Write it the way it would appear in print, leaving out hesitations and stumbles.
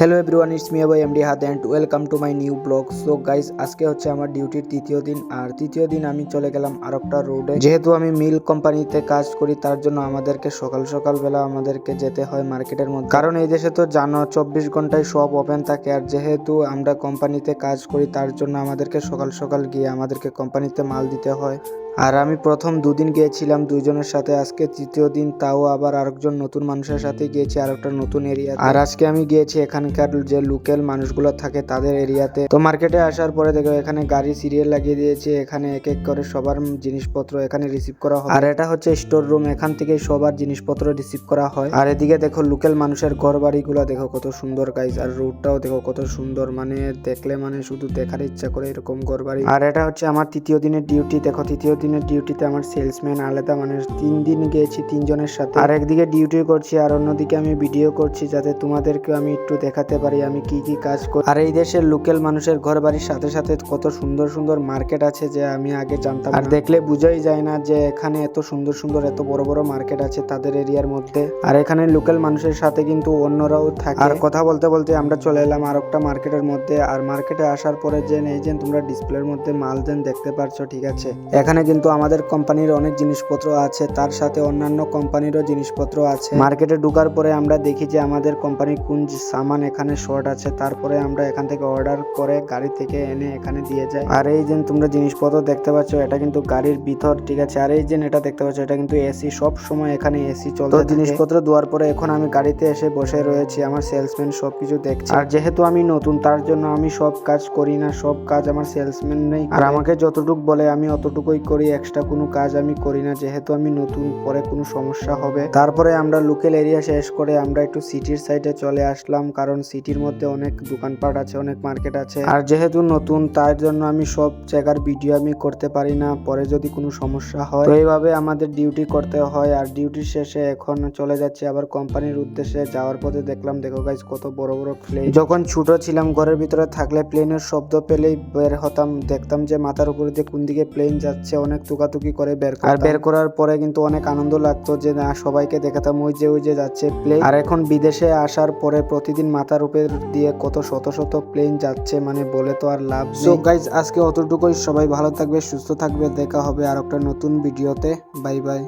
Hello everyone, it's me বাই MD হাত and welcome to my new blog. So guys, আজকে হচ্ছে আমার ডিউটির তৃতীয় দিন। আর তৃতীয় দিন আমি চলে গেলাম আরেকটা রোডে। যেহেতু আমি মিল কোম্পানিতে কাজ করি, তার জন্য আমাদেরকে সকাল সকাল বেলা আমাদেরকে যেতে হয় মার্কেটের মধ্যে। কারণ এই দেশে তো জানো 24 ঘন্টায় সব ওপেন থাকে। আর যেহেতু আমরা কোম্পানিতে কাজ করি, তার জন্য আমাদেরকে সকাল সকাল গিয়ে আমাদেরকে কোম্পানিতে মাল দিতে হয়। আর আমি প্রথম দুদিন গিয়েছিলাম দুইজনের সাথে, আজকে তৃতীয় দিন তাও আবার আরেকজন নতুন মানুষের সাথে গিয়েছি আর একটা নতুন এরিয়া। আর আজকে আমি গিয়েছি এখানকার যে লোকাল মানুষগুলো থাকে তাদের এরিয়াতে। তো মার্কেটে আসার পরে দেখো এখানে গাড়ি সিরিয়াল লাগিয়ে দিয়েছে, এখানে এক এক করে সবার জিনিসপত্র এখানে রিসিভ করা হয়। আর এটা হচ্ছে স্টোর রুম, এখান থেকে সবার জিনিসপত্র রিসিভ করা হয়। আর এদিকে দেখো লোকাল মানুষের ঘর বাড়িগুলো দেখো কত সুন্দর গাইজ। আর রোডটাও দেখো কত সুন্দর, মানে দেখলে মানে শুধু দেখার ইচ্ছা করে এরকম ঘর বাড়ি। আর এটা হচ্ছে আমার তৃতীয় দিনের ডিউটি। দেখো তৃতীয় দিনের ডিউটিতে আমার সেলসম্যান আলাদা, মানে 3 দিন গিয়েছি 3 জনের সাথে। আর একদিকে ডিউটি করছি আর অন্যদিকে আমি ভিডিও করছি, যাতে তোমাদেরকে আমি একটু দেখাতে পারি আমি কি কি কাজ করি। আর এই দেশের লোকাল মানুষের ঘর বাড়ির সাথে সাথে কত সুন্দর সুন্দর মার্কেট আছে যে আমি আগে জানতাম। আর দেখলে বুঝাই যায় না যে এখানে এত সুন্দর সুন্দর এত বড় বড় মার্কেট আছে তাদের এরিয়ার মধ্যে। আর এখানে লোকাল মানুষের সাথে কিন্তু অন্যরাও থাকে। আর কথা বলতে বলতে আমরা চলে এলাম আর একটা মার্কেটের মধ্যে। আর মার্কেটে আসার পরে যে এই যে তোমরা ডিসপ্লের মধ্যে মাল দেন দেখতে পারছো, ঠিক আছে। এখানে কিন্তু আমাদের কোম্পানির অনেক জিনিসপত্র আছে, তার সাথে অন্যান্য কোম্পানিরও জিনিসপত্র আছে। মার্কেটে ঢোকার পরে আমরা দেখি যে আমাদের কোম্পানির কোন সামান এখানে শর্ট আছে, তারপরে আমরা এখান থেকে অর্ডার করে গাড়ি থেকে এনে এখানে দিয়ে যাই। আর এই যে তোমরা জিনিসপত্র দেখতে পাচ্ছ এটা কিন্তু গাড়ির ভিতর, ঠিক আছে। আর এই যে এটা দেখতে পাচ্ছ এটা কিন্তু এসি, সব সময় এখানে এসি চলতে থাকে। জিনিসপত্র দেওয়ার পরে এখন আমি গাড়িতে এসে বসে রয়েছি, আমার সেলসম্যান সবকিছু দেখছে। আর যেহেতু আমি নতুন, তার জন্য আমি সব কাজ করি না, সব কাজ আমার সেলসম্যান নেই। আর আমাকে যতটুকু বলে আমি অতটুকুই করি, এক্সট্রা কোনো কাজ আমি করি না, যেহেতু আমি নতুন, পরে কোনো সমস্যা হবে। তারপরে আমরা লোকাল এরিয়া শেষ করে আমরা একটু সিটির সাইডে চলে আসলাম, কারণ সিটির মধ্যে অনেক দোকানপাট আছে, অনেক মার্কেট আছে। আর যেহেতু নতুন, তার জন্য আমি সব জায়গার ভিডিও আমি করতে পারি না, পরে যদি কোনো সমস্যা হয়। তো এইভাবে আমাদের ডিউটি করতে হয়। আর ডিউটির শেষে এখন চলে যাচ্ছি আবার কোম্পানির উদ্দেশ্যে। যাওয়ার পথে দেখলাম, দেখো গাইজ কত বড় বড় প্লেন। যখন ছোট ছিলাম ঘরের ভিতরে থাকলে প্লেনের শব্দ পেলেই বের হতাম, দেখতাম যে মাথার উপরে দিয়ে কোন দিকে প্লেন যাচ্ছে, অনেক তুকাতুকি করে বের করার পরে কিন্তু অনেক আনন্দ লাগতো যে না, সবাইকে দেখাতাম ওই যে যাচ্ছে প্লেন। আর এখন বিদেশে আসার পরে প্রতিদিন মাথার উপর দিয়ে কত শত শত প্লেন যাচ্ছে, মানে বলে তো আর লাভ নেই। সো গাইজ, আজকে অতটুকুই। সবাই ভালো থাকবে, সুস্থ থাকবে, দেখা হবে আর একটা নতুন ভিডিওতে। Bye bye.